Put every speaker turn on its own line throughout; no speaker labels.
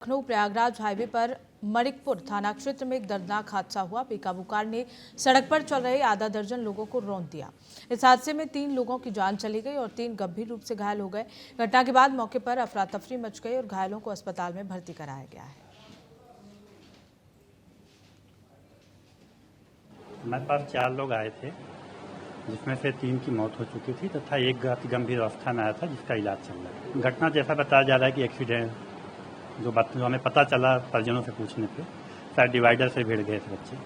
Lucknow Prayagraj highway पर मणिकपुर थाना क्षेत्र में एक दर्दनाक हादसा हुआ। पिकअप कार ने सड़क पर चल रहे आधा दर्जन लोगों को रौंद दिया। इस हादसे में 3 लोगों की जान चली गई और 3 गंभीर रूप से घायल हो गए। घटना के बाद मौके पर अफरा तफरी मच गई और घायलों को अस्पताल में भर्ती कराया गया है।
हमारे पास 4 लोग आए थे, जिसमें से 3 की मौत हो चुकी थी तथा एक गंभीर अवस्था में आया था, जिसका इलाज चल रहा है। घटना जैसा बताया जा रहा है कि एक्सीडेंट जो हमें पता चला परिजनों से पूछने पे, शायद डिवाइडर से भिड़ गए थे बच्चे।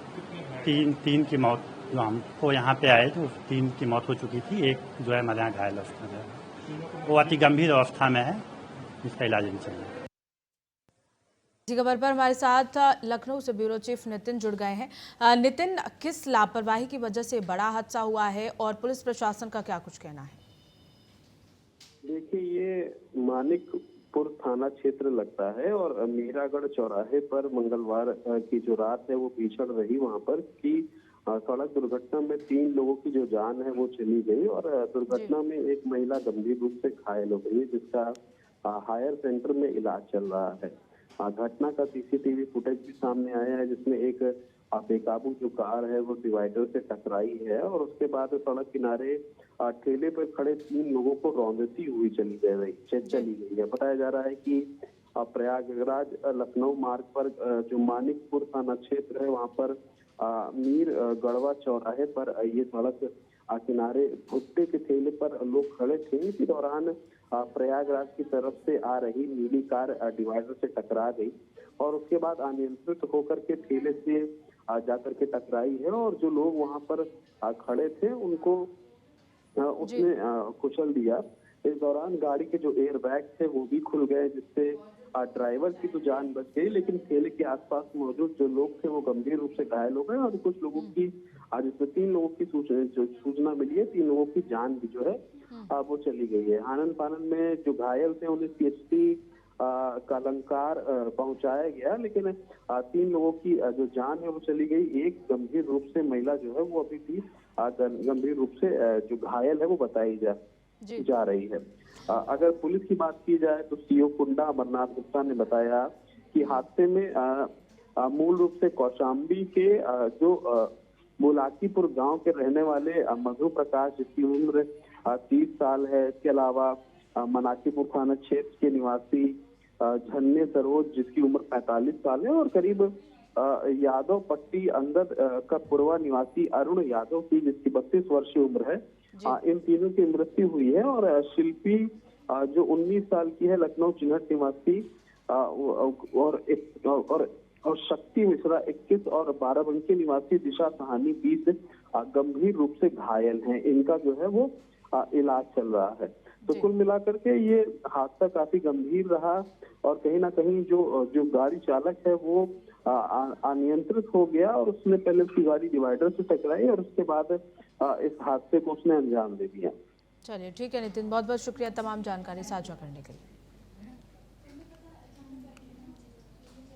3 की मौत जो हमको यहाँ पे आए तो 3 की मौत हो चुकी थी। एक जो है हमारे यहाँ घायल अवस्था में है, वो अति गंभीर अवस्था में है, जिसका इलाज भी चल रहा है।
इसी खबर पर हमारे साथ लखनऊ से ब्यूरो चीफ नितिन जुड़ गए हैं। नितिन, किस लापरवाही की वजह से बड़ा हादसा हुआ है और पुलिस प्रशासन का क्या कुछ कहना है?
देखिए, ये मानिकपुर थाना क्षेत्र लगता है और मीरागढ़ चौराहे पर मंगलवार की जो रात है वो भीषण रही वहां पर कि सड़क दुर्घटना में 3 लोगों की जो जान है वो चली गई और दुर्घटना में एक महिला गंभीर रूप से घायल हो गई, जिसका हायर सेंटर में इलाज चल रहा है। घटना का सीसीटीवी फुटेज भी सामने आया है, जिसमें एक बेकाबू जो कार है वो डिवाइडर से टकराई है और उसके बाद सड़क किनारे ठेले पर खड़े 3 लोगों को रौंदती हुई चली गई है। बताया जा रहा है कि प्रयागराज लखनऊ मार्ग पर जो मानिकपुर थाना क्षेत्र है वहां पर मीर गढ़वा चौराहे पर ये सड़क किनारे भुट्टे के ठेले पर लोग खड़े थे। इसी दौरान प्रयागराज की तरफ से आ रही नीली कार डिवाइडर से टकरा गई और उसके बाद अनियंत्रित होकर के ठेले से जाकर के टकराई है और जो लोग वहां पर खड़े थे उनको उसने कुचल दिया। इस दौरान गाड़ी के जो एयर बैग थे वो भी खुल गए, जिससे ड्राइवर की तो जान बच गई, लेकिन ठेले के आसपास मौजूद जो लोग थे वो गंभीर रूप से घायल हो गए और कुछ लोगों की जिसमें 3 लोगों की सूचना मिली है, 3 लोगों की जान भी जो है वो चली गई है। आनन फानन में जो घायल थे उन्हें सीएचसी का अलंकार पहुंचाया गया, लेकिन 3 लोगों की जो जान है वो चली गई। एक गंभीर रूप से महिला जो है वो अभी भी गंभीर रूप से जो घायल है वो बताई जा रही है। अगर पुलिस की बात की जाए तो सीओ कुंडा अमरनाथ गुप्ता ने बताया कि हादसे में मूल रूप से कौशाम्बी के जो मुलाकीपुर गांव के रहने वाले मधु प्रकाश, जिसकी उम्र 30 साल है, इसके अलावा मनाकीपुर थाना क्षेत्र के निवासी झन्ने सरोज, जिसकी उम्र 45 साल है, और करीब यादव पट्टी अंगद का पूर्वा निवासी अरुण यादव की, जिसकी 32 वर्षीय उम्र है, इन तीनों की मृत्यु हुई है। और शिल्पी जो 19 साल की है, लखनऊ चिन्हट निवासी, और शक्ति मिश्रा 21 और बाराबंकी निवासी दिशा सहानी 20 गंभीर रूप से घायल हैं। इनका जो है वो इलाज चल रहा है। तो कुल मिलाकर के ये हादसा काफी गंभीर रहा और कहीं ना कहीं जो गाड़ी चालक है वो अनियंत्रित हो गया और उसने पहले उसकी गाड़ी डिवाइडर से टकराई और उसके बाद इस हादसे को उसने अंजाम दे दिया।
चलिए, ठीक है नितिन, बहुत बहुत शुक्रिया तमाम जानकारी साझा करने के लिए।